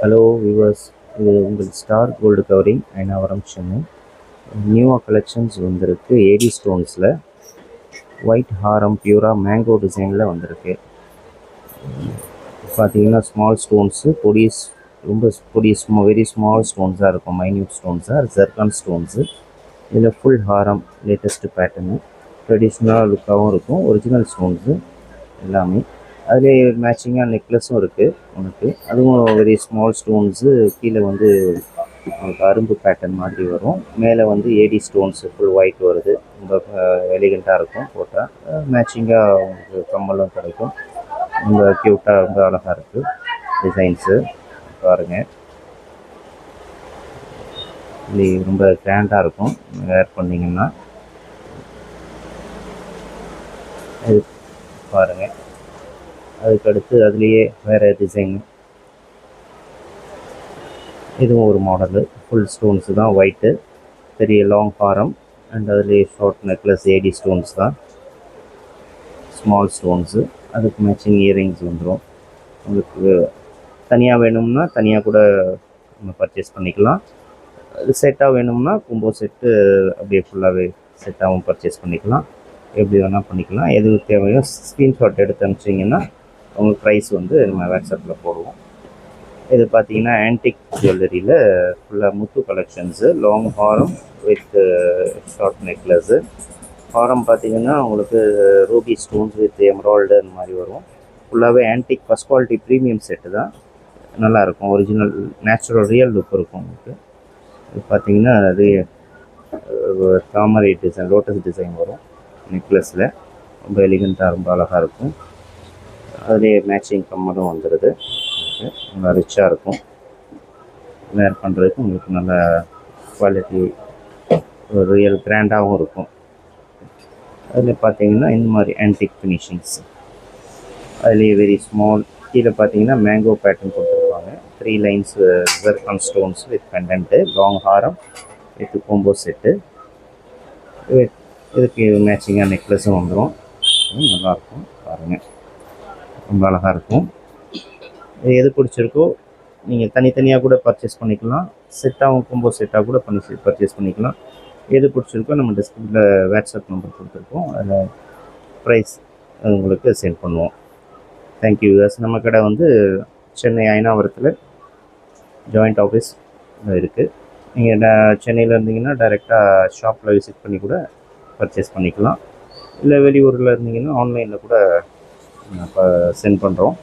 Hello viewers, இது உங்கள் star gold covering Ayanavaram Chennai. நியூவாக கலெக்ஷன்ஸ் வந்திருக்கு. ஏடி ஸ்டோன்ஸில் ஒயிட் ஹாரம் பியூராக மேங்கோ டிசைனில் வந்திருக்கு. பார்த்தீங்கன்னா ஸ்மால் ஸ்டோன்ஸு ரொம்ப வெரி ஸ்மால் ஸ்டோன்ஸாக இருக்கும். மைன்யூட் ஸ்டோன்ஸாக ஜெர்கான் ஸ்டோன்ஸு. இதில் ஃபுல் ஹாரம் லேட்டஸ்ட்டு பேட்டர்னு ட்ரெடிஷ்னலாக லுக்காகவும் இருக்கும். ஒரிஜினல் ஸ்டோன்ஸு எல்லாமே. அதிலே மேட்சிங்காக நெக்லஸும் இருக்குது உனக்கு. அதுவும் வெரி ஸ்மால் ஸ்டோன்ஸு. கீழே வந்து உங்களுக்கு அரும்பு பேட்டர்ன் மாதிரி வரும். மேலே வந்து ஏடி ஸ்டோன்ஸு ஃபுல் ஒயிட் வருது. ரொம்ப எலிகண்ட்டாக இருக்கும் போட்டால். மேட்சிங்காக உங்களுக்கு கம்மலும் கிடைக்கும். ரொம்ப க்யூட்டாக ரொம்ப அழகாக இருக்குது டிசைன்ஸு. பாருங்கள், இது ரொம்ப கிராண்டாக இருக்கும் வேர் பண்ணிங்கன்னா. இது பாருங்கள், அதுக்கடுத்து அதுலேயே வேறு டிசைன். இதுவும் ஒரு மாடலு. ஃபுல் ஸ்டோன்ஸு தான், ஒயிட்டு, பெரிய லாங் ஹாரம் அண்ட் அதுலேயே ஷார்ட் நெக்லஸ் ஏடி ஸ்டோன்ஸ் தான், ஸ்மால் ஸ்டோன்ஸு. அதுக்கு மேட்சிங் இயரிங்ஸ் வந்துடும். உங்களுக்கு தனியாக வேணும்னா தனியாக கூட நம்ம பர்ச்சேஸ் பண்ணிக்கலாம். அது செட்டாக வேணும்னா கும்போ செட்டு அப்படியே ஃபுல்லாகவே செட்டாகவும் பர்ச்சேஸ் பண்ணிக்கலாம். எப்படி வேணால் பண்ணிக்கலாம். எது தேவையோ ஸ்க்ரீன்ஷாட் எடுத்து அனுப்பிச்சிங்கன்னா உங்களுக்கு ப்ரைஸ் வந்து நம்ம வாட்ஸ்அப்பில் போடுவோம். இது பார்த்தீங்கன்னா ஆன்டிக் ஜுவல்லரியில் ஃபுல்லாக முத்து collections. Long Haram with short necklace. ஹாரம் பார்த்தீங்கன்னா உங்களுக்கு ரூபி ஸ்டோன்ஸ் வித் எமரால்டு அந்த மாதிரி வரும். ஃபுல்லாகவே antique first quality premium set தான். நல்லாயிருக்கும். ஒரிஜினல் நேச்சுரல் ரியல் லுக் இருக்கும் உங்களுக்கு. இது பார்த்தீங்கன்னா அது தாமரை டிசைன், லோட்டஸ் டிசைன் வரும் நெக்லஸில். ரொம்ப எலிகண்ட்டாக ரொம்ப அழகாக இருக்கும். அதுலேயே மேட்சிங் கம்மலும் வந்துடுது. நல்லா ரிச்சாக இருக்கும். வேர் பண்ணுறதுக்கு உங்களுக்கு நல்ல குவாலிட்டி, ரியல் கிராண்டாகவும் இருக்கும். அதில் பார்த்தீங்கன்னா இந்த மாதிரி ஆன்டிக் ஃபினிஷிங்ஸ். அதுலேயே வெரி ஸ்மால். கீழே பார்த்தீங்கன்னா மேங்கோ பேட்டர்ன் கொடுத்துருப்பாங்க. 3 lines zircon stones with pendant, long Haram with combo set. இதுக்கு மேட்சிங்காக நெக்லஸும் வந்துடும். நல்லாயிருக்கும் பாருங்கள், ரொம்ப அழகாக இருக்கும். இது எது பிடிச்சிருக்கோ நீங்கள் தனித்தனியாக கூட பர்ச்சேஸ் பண்ணிக்கலாம். செட்டாகவும் கோம்போ செட்டாக கூட பர்ச்சேஸ் பண்ணிக்கலாம். எது பிடிச்சிருக்கோ நம்ம டிஸ்கிரிப்ஷனில் வாட்ஸ்அப் நம்பர் கொடுத்துருக்கோம். அதில் ப்ரைஸ் உங்களுக்கு சென்ட் பண்ணுவோம். தேங்க்யூ. நம்ம கடை வந்து சென்னை அயனாவரத்தில் ஜாயிண்ட் ஆஃபீஸ் இருக்குது. நீங்கள் சென்னையில் இருந்தீங்கன்னா டைரெக்டாக ஷாப்பில் விசிட் பண்ணி கூட பர்ச்சேஸ் பண்ணிக்கலாம். இல்லை வெளியூரில் இருந்தீங்கன்னா ஆன்லைனில் கூட இப்போ சென்ட் பண்ணுறோம்,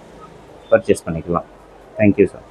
பர்ச்சேஸ் பண்ணிக்கலாம். Thank you sir.